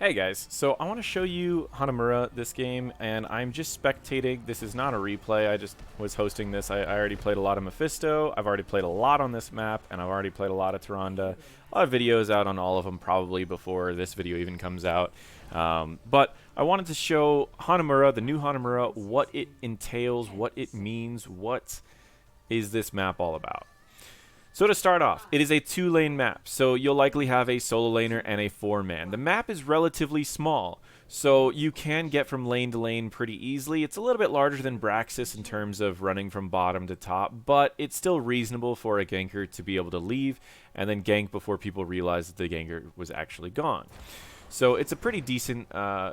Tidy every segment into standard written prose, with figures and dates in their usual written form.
Hey guys, so I want to show you Hanamura this game, and I'm just spectating. This is not a replay, I just was hosting this. I already played a lot of Mephisto, I've already played a lot on this map, and I've already played a lot of Tyrande. A lot of videos out on all of them probably before this video even comes out. But I wanted to show Hanamura, the new Hanamura, what it entails, what it means, what is this map all about. So to start off, it is a 2-lane map, so you'll likely have a solo laner and a 4-man. The map is relatively small, so you can get from lane to lane pretty easily. It's a little bit larger than Braxis in terms of running from bottom to top, but it's still reasonable for a ganker to be able to leave and then gank before people realize that the ganker was actually gone. So it's a pretty decent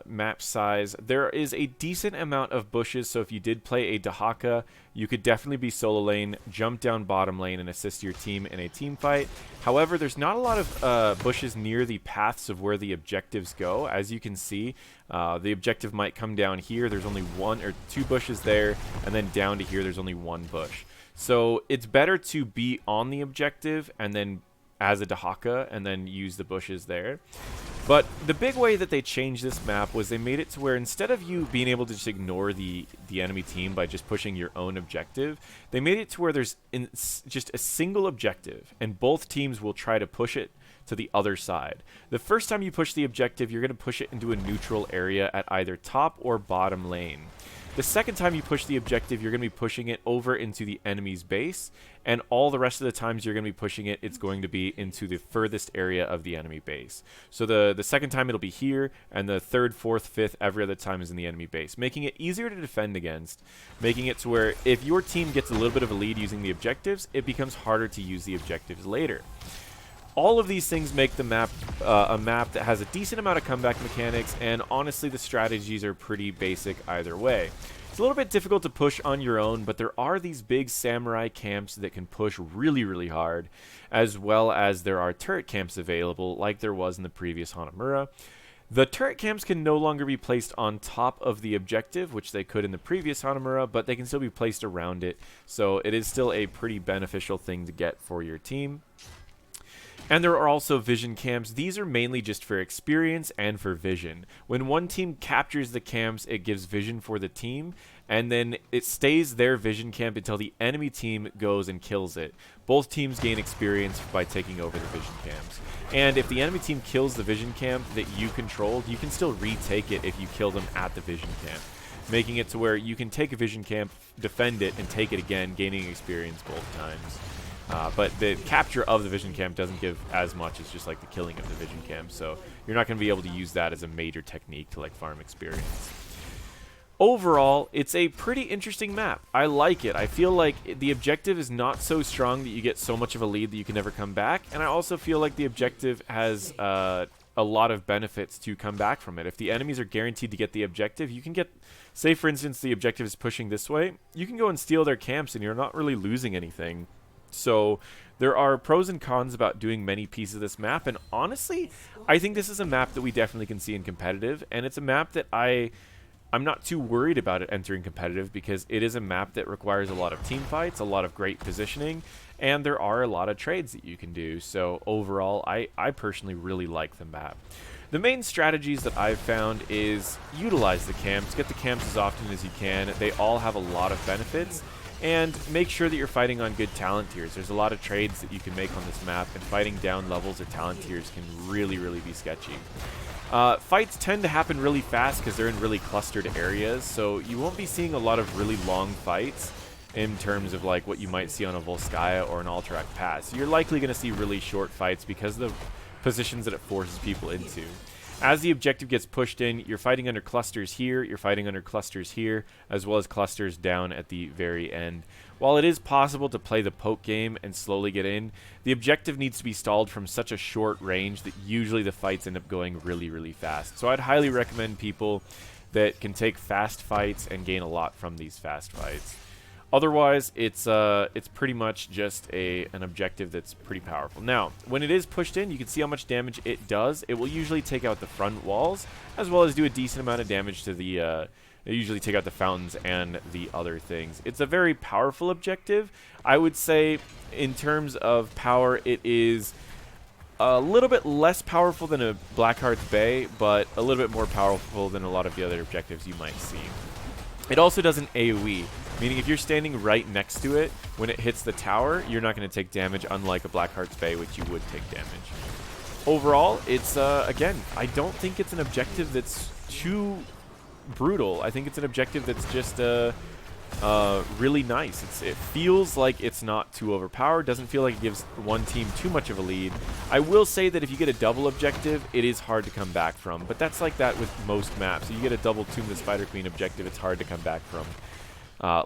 map size. There is a decent amount of bushes, so if you did play a Dahaka, you could definitely be solo lane, jump down bottom lane, and assist your team in a team fight. However, there's not a lot of bushes near the paths of where the objectives go. As you can see, the objective might come down here. There's only 1 or 2 bushes there, and then down to here, there's only 1 bush. So it's better to be on the objective and then as a Dahaka and then use the bushes there. But the big way that they changed this map was they made it to where instead of you being able to just ignore the enemy team by just pushing your own objective, they made it to where there's just a single objective, and both teams will try to push it to the other side. The first time you push the objective, you're going to push it into a neutral area at either top or bottom lane. The second time you push the objective, you're going to be pushing it over into the enemy's base, and all the rest of the times you're going to be pushing it, it's going to be into the furthest area of the enemy base. So the second time it'll be here, and the third, fourth, fifth, every other time is in the enemy base, making it easier to defend against, making it to where if your team gets a little bit of a lead using the objectives, it becomes harder to use the objectives later. All of these things make the map a map that has a decent amount of comeback mechanics, and honestly the strategies are pretty basic either way. It's a little bit difficult to push on your own, but there are these big samurai camps that can push really hard, as well as there are turret camps available like there was in the previous Hanamura. The turret camps can no longer be placed on top of the objective, which they could in the previous Hanamura, but they can still be placed around it, so it is still a pretty beneficial thing to get for your team. And there are also vision camps. These are mainly just for experience and for vision. When one team captures the camps, it gives vision for the team, and then it stays their vision camp until the enemy team goes and kills it. Both teams gain experience by taking over the vision camps. And if the enemy team kills the vision camp that you controlled, you can still retake it if you kill them at the vision camp, making it to where you can take a vision camp, defend it, and take it again, gaining experience both times. But the capture of the vision camp doesn't give as much as just like the killing of the vision camp, so you're not going to be able to use that as a major technique to like farm experience. Overall, it's a pretty interesting map. I like it. I feel like the objective is not so strong that you get so much of a lead that you can never come back, and I also feel like the objective has a lot of benefits to come back from it. If the enemies are guaranteed to get the objective, you can get, say for instance the objective is pushing this way, you can go and steal their camps and you're not really losing anything. So there are pros and cons about doing many pieces of this map, and honestly, I think this is a map that we definitely can see in competitive, and it's a map that I'm not too worried about it entering competitive because it is a map that requires a lot of team fights, a lot of great positioning, and there are a lot of trades that you can do. So overall, I personally really like the map. The main strategies that I've found is utilize the camps, get the camps as often as you can. They all have a lot of benefits. And make sure that you're fighting on good talent tiers. There's a lot of trades that you can make on this map, and fighting down levels or talent tiers can really be sketchy. Fights tend to happen really fast because they're in really clustered areas, so you won't be seeing a lot of really long fights in terms of like what you might see on a Volskaya or an Alterac Pass. You're likely going to see really short fights because of the positions that it forces people into. As the objective gets pushed in, you're fighting under clusters here, you're fighting under clusters here, as well as clusters down at the very end. While it is possible to play the poke game and slowly get in, the objective needs to be stalled from such a short range that usually the fights end up going really fast. So I'd highly recommend people that can take fast fights and gain a lot from these fast fights. Otherwise, it's pretty much just an objective that's pretty powerful. Now, when it is pushed in, you can see how much damage it does. It will usually take out the front walls, as well as do a decent amount of damage to the... They usually take out the fountains and the other things. It's a very powerful objective. I would say, in terms of power, it is a little bit less powerful than a Blackheart's Bay, but a little bit more powerful than a lot of the other objectives you might see. It also does an AoE, meaning if you're standing right next to it, when it hits the tower, you're not going to take damage, unlike a Blackheart's Bay, which you would take damage. Overall, it's, again, I don't think it's an objective that's too brutal. I think it's an objective that's just really nice. It feels like it's not too overpowered. Doesn't feel like it gives one team too much of a lead. I will say that if you get a double objective, it is hard to come back from. But that's like that with most maps. If you get a double Tomb the Spider Queen objective, it's hard to come back from.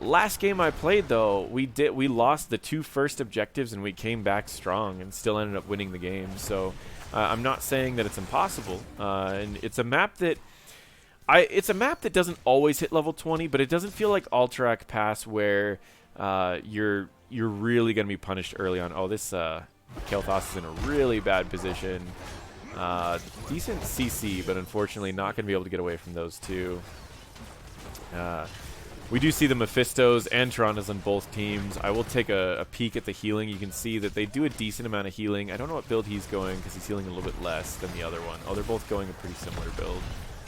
Last game I played, though, we lost the 2 first objectives and we came back strong and still ended up winning the game. So I'm not saying that it's impossible. And it's a map that doesn't always hit level 20, but it doesn't feel like Alterac Pass where you're really going to be punished early on. Oh, this Kael'thas is in a really bad position. Decent CC, but unfortunately not going to be able to get away from those two. We do see the Mephistos and Tyrannas on both teams. I will take a peek at the healing. You can see that they do a decent amount of healing. I don't know what build he's going because he's healing a little bit less than the other one. Oh, they're both going a pretty similar build.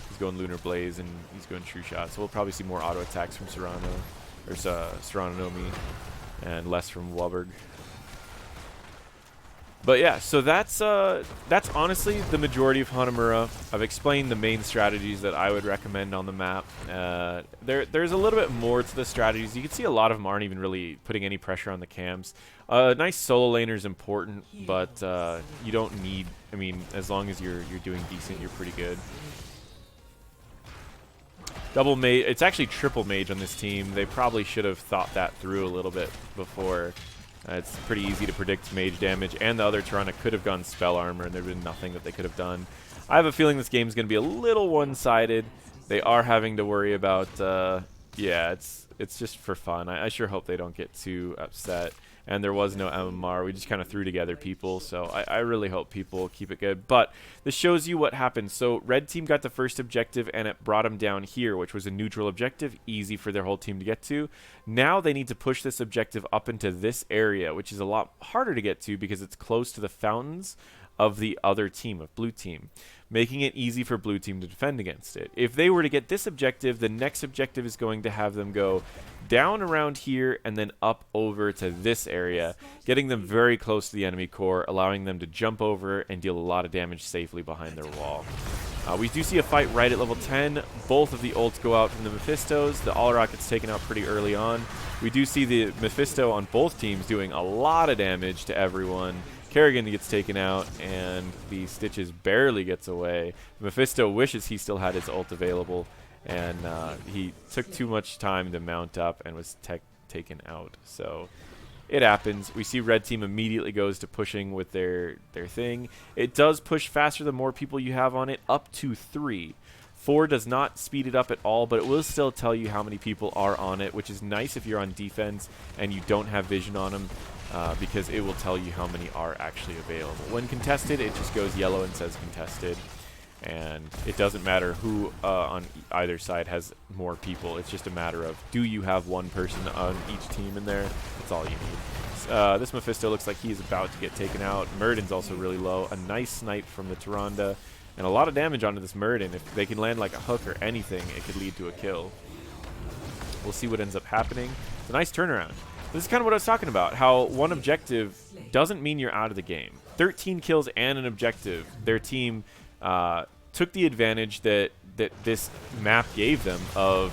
He's going Lunar Blaze and he's going True Shot. So we'll probably see more auto attacks from Serrano, or Serranonomi, and less from Wubberg. But yeah, so that's honestly the majority of Hanamura. I've explained the main strategies that I would recommend on the map. There's a little bit more to the strategies. You can see a lot of them aren't even really putting any pressure on the camps. Nice solo laner is important, but you don't need. I mean, as long as you're doing decent, you're pretty good. Double mage. It's actually triple mage on this team. They probably should have thought that through a little bit before. It's pretty easy to predict mage damage, and the other Tyranna could have gone spell armor, and there'd been nothing that they could have done. I have a feeling this game's going to be a little one-sided. They are having to worry about, yeah, it's just for fun. I sure hope they don't get too upset. And there was no MMR. We just kind of threw together people, so I really hope people keep it good. But this shows you what happened. So red team got the first objective, and it brought them down here, which was a neutral objective, easy for their whole team to get to. Now they need to push this objective up into this area, which is a lot harder to get to because it's close to the fountains of the other team, of blue team, making it easy for blue team to defend against it. If they were to get this objective, the next objective is going to have them go down around here and then up over to this area, getting them very close to the enemy core, allowing them to jump over and deal a lot of damage safely behind their wall. We do see a fight right at level 10. Both of the ults go out from the Mephistos. The Allrock gets taken out pretty early on. We do see the Mephisto on both teams doing a lot of damage to everyone. Kerrigan gets taken out, and the Stitches barely gets away. Mephisto wishes he still had his ult available, and he took too much time to mount up and was taken out. So it happens. We see red team immediately goes to pushing with their thing. It does push faster the more people you have on it, up to 3. 4 does not speed it up at all, but it will still tell you how many people are on it, which is nice if you're on defense and you don't have vision on them. Because it will tell you how many are actually available. When contested, it just goes yellow and says contested. And it doesn't matter who on either side has more people. It's just a matter of, do you have one person on each team in there? That's all you need. This Mephisto looks like he is about to get taken out. Murden's also really low. A nice snipe from the Tyrande. And a lot of damage onto this Murden. If they can land like a hook or anything, it could lead to a kill. We'll see what ends up happening. It's a nice turnaround. This is kind of what I was talking about, how one objective doesn't mean you're out of the game. 13 kills and an objective. Their team took the advantage that this map gave them of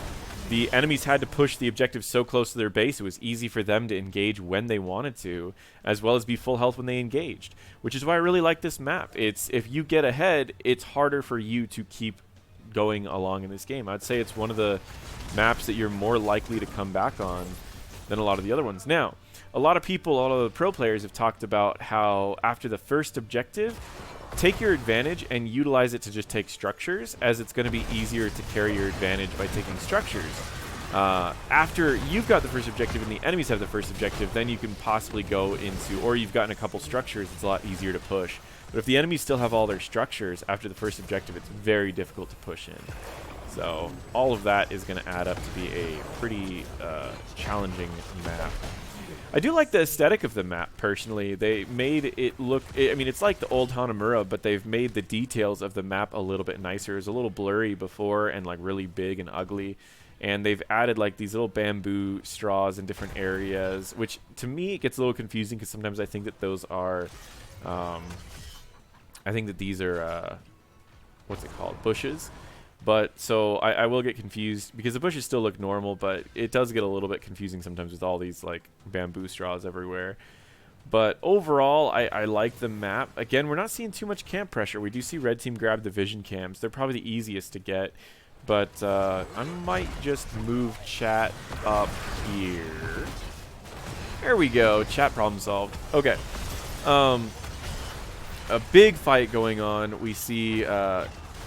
the enemies had to push the objective so close to their base, it was easy for them to engage when they wanted to, as well as be full health when they engaged, which is why I really like this map. It's if you get ahead, it's harder for you to keep going along in this game. I'd say it's one of the maps that you're more likely to come back on than a lot of the other ones. Now, a lot of the pro players have talked about how after the first objective, take your advantage and utilize it to just take structures, as it's going to be easier to carry your advantage by taking structures. After you've got the first objective and the enemies have the first objective, then you can possibly go into, or you've gotten a couple structures, it's a lot easier to push. But if the enemies still have all their structures after the first objective, it's very difficult to push in. So all of that is going to add up to be a pretty challenging map. I do like the aesthetic of the map, personally. They made it look... I mean, it's like the old Hanamura, but they've made the details of the map a little bit nicer. It was a little blurry before and, like, really big and ugly. And they've added, like, these little bamboo straws in different areas, which, to me, it gets a little confusing because sometimes I think that those are... I think that these are... what's it called? Bushes. But so I will get confused because the bushes still look normal, but it does get a little bit confusing sometimes with all these like bamboo straws everywhere. But overall, I like the map. Again, we're not seeing too much camp pressure. We do see red team grab the vision cams. They're probably the easiest to get. But I might just move chat up here. There we go. Chat problem solved. Okay. A big fight going on. We see...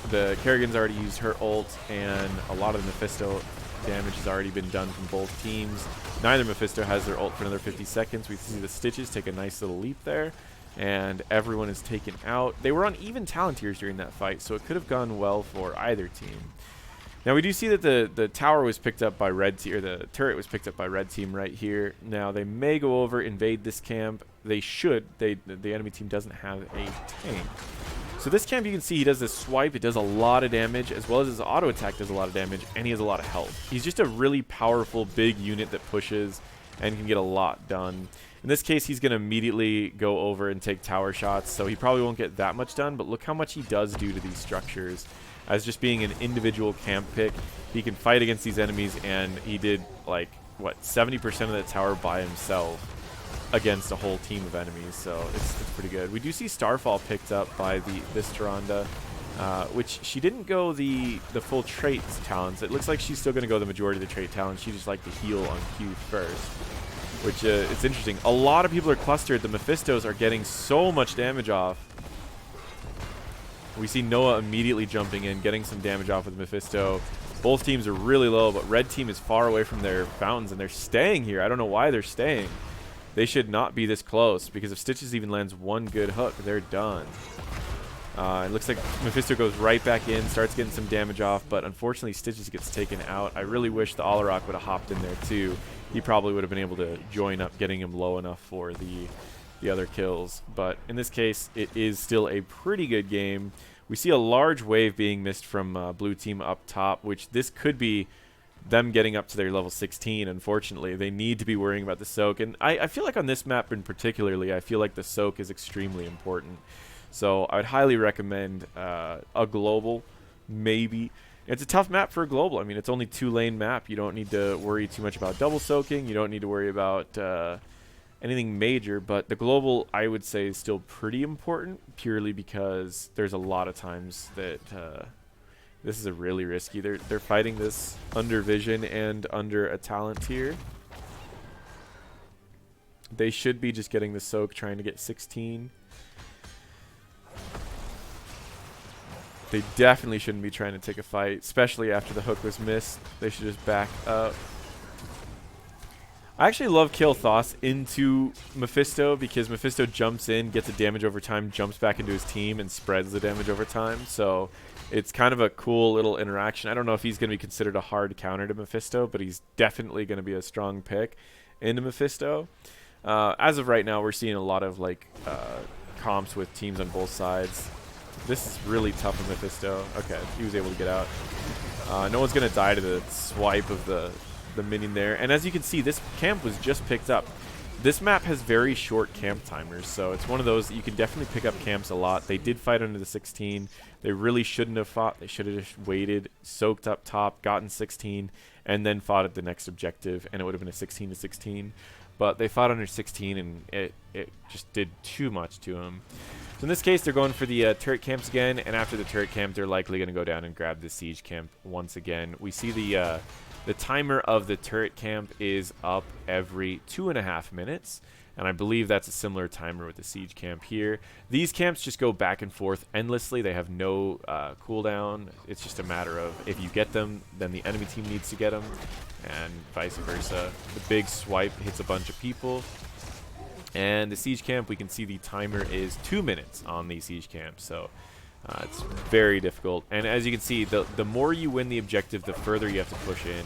the Kerrigan's already used her ult, and a lot of the Mephisto damage has already been done from both teams. Neither Mephisto has their ult for another 50 seconds. We see the Stitches take a nice little leap there, and everyone is taken out. They were on even talent tiers during that fight, so it could have gone well for either team. Now we do see that the tower was picked up by red team, or the turret was picked up by red team right here. Now they may go over, invade this camp. They should. The enemy team doesn't have a tank. So this camp, you can see he does this swipe. It does a lot of damage, as well as his auto attack does a lot of damage, and he has a lot of health. He's just a really powerful, big unit that pushes and can get a lot done. In this case, he's going to immediately go over and take tower shots, so he probably won't get that much done, but look how much he does do to these structures. As just being an individual camp pick, he can fight against these enemies, and he did, like, what, 70% of the tower by himself against a whole team of enemies, so it's pretty good. We do see Starfall picked up by this Tyrande, which she didn't go the full traits talents. It looks like she's still going to go the majority of the trait talents. She just liked to heal on Q first, which it's interesting. A lot of people are clustered. The Mephistos are getting so much damage off. We see Noah immediately jumping in, getting some damage off with Mephisto. Both teams are really low, but red team is far away from their fountains, and they're staying here. I don't know why they're staying. They should not be this close, because if Stitches even lands one good hook, they're done. It looks like Mephisto goes right back in, starts getting some damage off, but unfortunately Stitches gets taken out. I really wish the Alarak would have hopped in there too. He probably would have been able to join up, getting him low enough for the other kills. But in this case, it is still a pretty good game. We see a large wave being missed from blue team up top, which this could be them getting up to their level 16. Unfortunately, they need to be worrying about the soak, and I feel like on this map in particularly, I feel like the soak is extremely important. So I would highly recommend a global, maybe. It's a tough map for a global. I mean, it's only 2-lane map. You don't need to worry too much about double soaking. You don't need to worry about anything major, but the global, I would say, is still pretty important, purely because there's a lot of times that this is a really risky. They're fighting this under vision and under a talent tier. They should be just getting the soak, trying to get 16. They definitely shouldn't be trying to take a fight, especially after the hook was missed. They should just back up. I actually love Kill Thoth into Mephisto, because Mephisto jumps in, gets a damage over time, jumps back into his team, and spreads the damage over time. So it's kind of a cool little interaction. I don't know if he's going to be considered a hard counter to Mephisto, but he's definitely going to be a strong pick into Mephisto. As of right now, we're seeing a lot of like comps with teams on both sides. This is really tough for Mephisto. Okay, he was able to get out. No one's going to die to the swipe of the minion there. And as you can see, this camp was just picked up. This map has very short camp timers, so it's one of those that you can definitely pick up camps a lot. They did fight under the 16. They really shouldn't have fought. They should have just waited, soaked up top, gotten 16, and then fought at the next objective, and it would have been a 16-16. But they fought under 16, and it just did too much to them. So in this case, they're going for the turret camps again, and after the turret camp, they're likely going to go down and grab the siege camp once again. We see the timer of the turret camp is up every 2.5 minutes, and I believe that's a similar timer with the siege camp here. These camps just go back and forth endlessly. They have no cooldown. It's just a matter of if you get them, then the enemy team needs to get them, and vice versa. The big swipe hits a bunch of people. And the siege camp, we can see the timer is 2 minutes on the siege camp, so it's very difficult. And as you can see, the more you win the objective, the further you have to push in.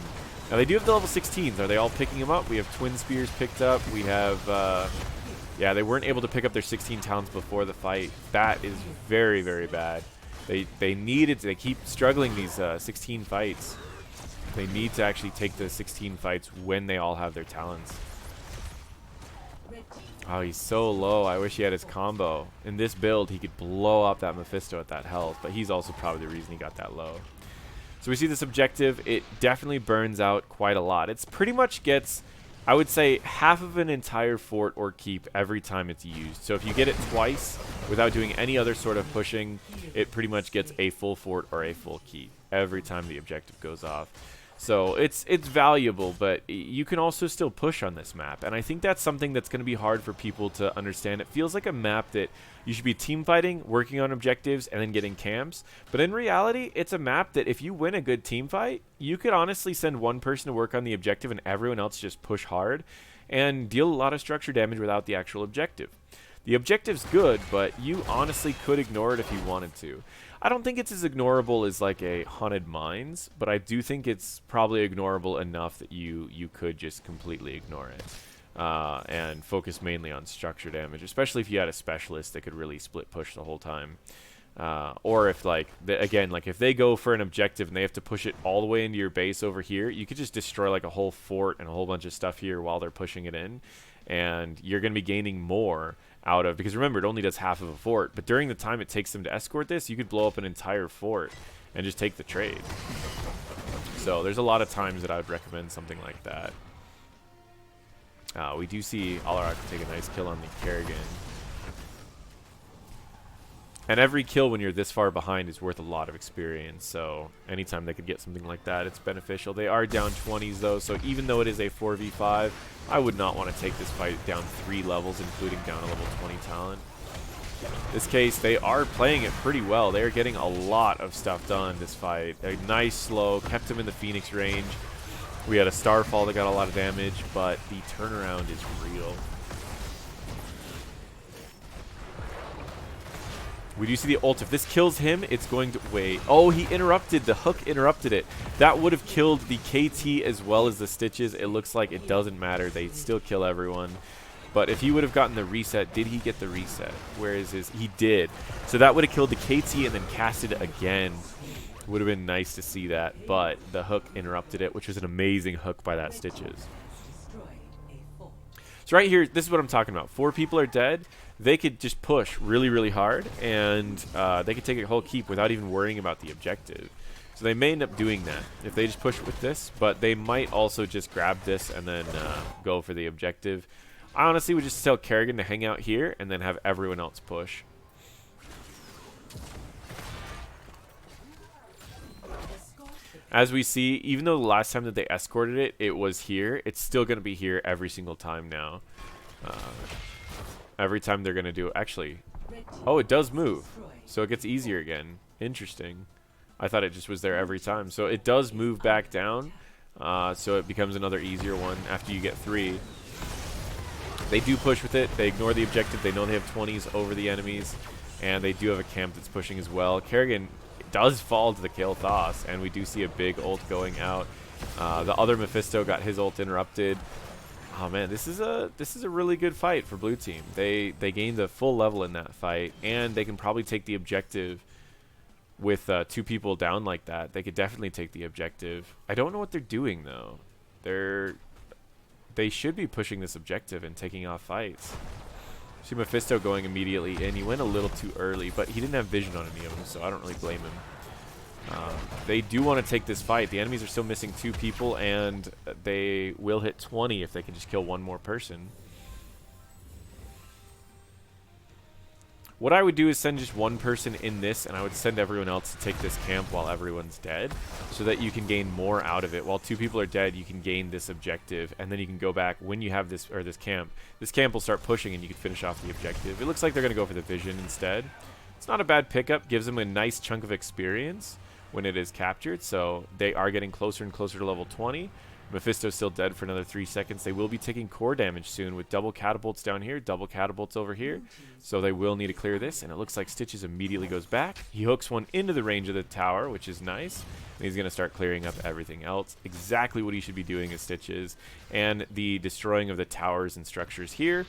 Now they do have the level 16s. Are they all picking them up? We have Twin Spears picked up. We have, yeah, they weren't able to pick up their 16 talents before the fight. That is very, very bad. They needed to, they keep struggling these 16 fights. They need to actually take the 16 fights when they all have their talents. Oh, he's so low. I wish he had his combo. In this build, he could blow up that Mephisto at that health, but he's also probably the reason he got that low. So we see this objective. It definitely burns out quite a lot. It's pretty much gets, I would say, half of an entire fort or keep every time it's used. So if you get it twice without doing any other sort of pushing, it pretty much gets a full fort or a full keep every time the objective goes off. So it's valuable, but you can also still push on this map. And I think that's something that's going to be hard for people to understand. It feels like a map that you should be team fighting, working on objectives, and then getting camps. But in reality, it's a map that if you win a good team fight, you could honestly send one person to work on the objective and everyone else just push hard and deal a lot of structure damage without the actual objective. The objective's good, but you honestly could ignore it if you wanted to. I don't think it's as ignorable as like a Haunted Mines, but I do think it's probably ignorable enough that you could just completely ignore it and focus mainly on structure damage, especially if you had a specialist that could really split push the whole time. Or if like, again, like if they go for an objective and they have to push it all the way into your base over here, you could just destroy like a whole fort and a whole bunch of stuff here while they're pushing it in, and you're going to be gaining more out of, because remember, it only does half of a fort, but during the time it takes them to escort this, you could blow up an entire fort and just take the trade. So there's a lot of times that I would recommend something like that. We do see Alarak take a nice kill on the Kerrigan. And every kill when you're this far behind is worth a lot of experience, so anytime they could get something like that, it's beneficial. They are down 20s though, so even though it is a 4v5, I would not want to take this fight down 3 levels, including down a level 20 talent. In this case, they are playing it pretty well. They are getting a lot of stuff done this fight. A nice slow, kept him in the Phoenix range. We had a Starfall that got a lot of damage, but the turnaround is real. We do see the ult. If this kills him, it's going to... Wait. Oh, he interrupted. The hook interrupted it. That would have killed the KT as well as the Stitches. It looks like it doesn't matter. They still kill everyone. But if he would have gotten the reset, did he get the reset? Where is his... He did. So that would have killed the KT and then casted again. Would have been nice to see that. But the hook interrupted it, which was an amazing hook by that Stitches. So right here, this is what I'm talking about. 4 people are dead. They could just push really, really hard, and they could take a whole keep without even worrying about the objective. So they may end up doing that if they just push with this, but they might also just grab this and then go for the objective. I honestly would just tell Kerrigan to hang out here and then have everyone else push. As we see, even though the last time that they escorted it, it was here, it's still going to be here every single time now. Every time they're going to do it. Actually, oh, it does move. So it gets easier again. Interesting. I thought it just was there every time. So it does move back down. So it becomes another easier one after you get 3. They do push with it. They ignore the objective. They know they have 20s over the enemies. And they do have a camp that's pushing as well. Kerrigan does fall to the kill toss. And we do see a big ult going out. The other Mephisto got his ult interrupted. Oh man, this is a really good fight for blue team. They gained a full level in that fight, and they can probably take the objective with 2 people down like that. They could definitely take the objective. I don't know what they're doing though. They should be pushing this objective and taking off fights. See Mephisto going immediately in. He went a little too early, but he didn't have vision on any of them, so I don't really blame him. They do want to take this fight. The enemies are still missing 2 people, and they will hit 20 if they can just kill 1 more person. What I would do is send just 1 person in this, and I would send everyone else to take this camp while everyone's dead, so that you can gain more out of it. While 2 people are dead, you can gain this objective, and then you can go back when you have this, or this camp. This camp will start pushing, and you can finish off the objective. It looks like they're going to go for the vision instead. It's not a bad pickup. Gives them a nice chunk of experience when it is captured, so they are getting closer and closer to level 20. Mephisto's still dead for another 3 seconds. They will be taking core damage soon with double catapults down here, double catapults over here. So they will need to clear this, and it looks like Stitches immediately goes back. He hooks one into the range of the tower, which is nice. And he's going to start clearing up everything else. Exactly what he should be doing is Stitches. And the destroying of the towers and structures here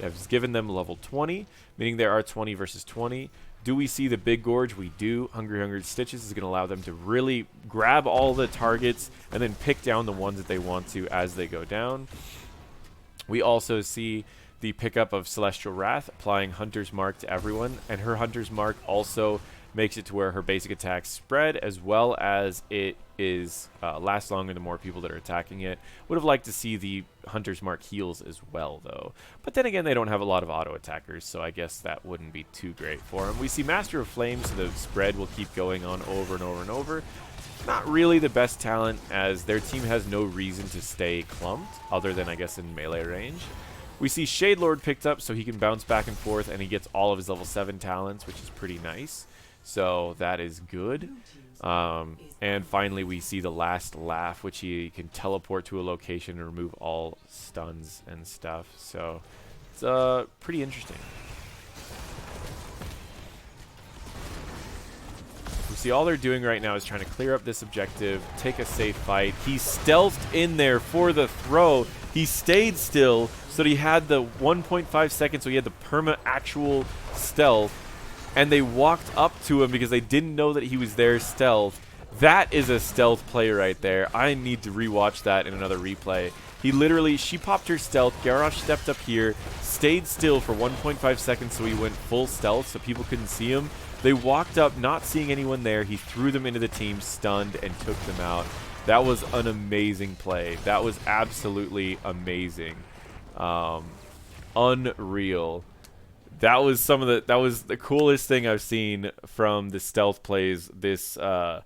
has given them level 20, meaning there are 20 versus 20. Do we see the big gorge? We do. Hungry Stitches is going to allow them to really grab all the targets and then pick down the ones that they want to as they go down. We also see the pickup of Celestial Wrath, applying Hunter's Mark to everyone, and her Hunter's Mark also makes it to where her basic attacks spread, as well as it is lasts longer the more people that are attacking it. Would have liked to see the Hunter's Mark heals as well, though. But then again, they don't have a lot of auto attackers, so I guess that wouldn't be too great for them. We see Master of Flames, so the spread will keep going on over and over and over. Not really the best talent, as their team has no reason to stay clumped, other than, I guess, in melee range. We see Shade Lord picked up, so he can bounce back and forth, and he gets all of his level 7 talents, which is pretty nice. So that is good. And finally, we see the last laugh, which he can teleport to a location and remove all stuns and stuff. So it's pretty interesting. We see all they're doing right now is trying to clear up this objective, take a safe fight. He stealthed in there for the throw. He stayed still, so he had the 1.5 seconds, so he had the perma actual stealth. And they walked up to him because they didn't know that he was there stealth. That is a stealth play right there. I need to rewatch that in another replay. He literally, she popped her stealth. Garrosh stepped up here, stayed still for 1.5 seconds, so he went full stealth so people couldn't see him. They walked up, not seeing anyone there. He threw them into the team, stunned, and took them out. That was an amazing play. That was absolutely amazing. Unreal. That was the coolest thing I've seen from the stealth plays this time.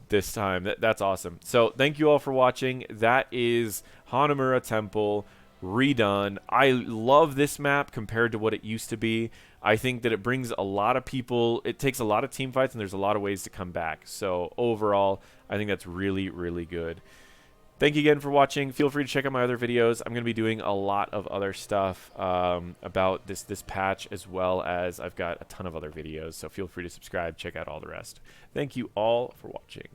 That's awesome. So thank you all for watching. That is Hanamura Temple redone. I love this map compared to what it used to be. I think that it brings a lot of people. It takes a lot of team fights, and there's a lot of ways to come back. So overall, I think that's really, really good. Thank you again for watching. Feel free to check out my other videos. I'm going to be doing a lot of other stuff about this patch, as well as I've got a ton of other videos. So feel free to subscribe, check out all the rest. Thank you all for watching.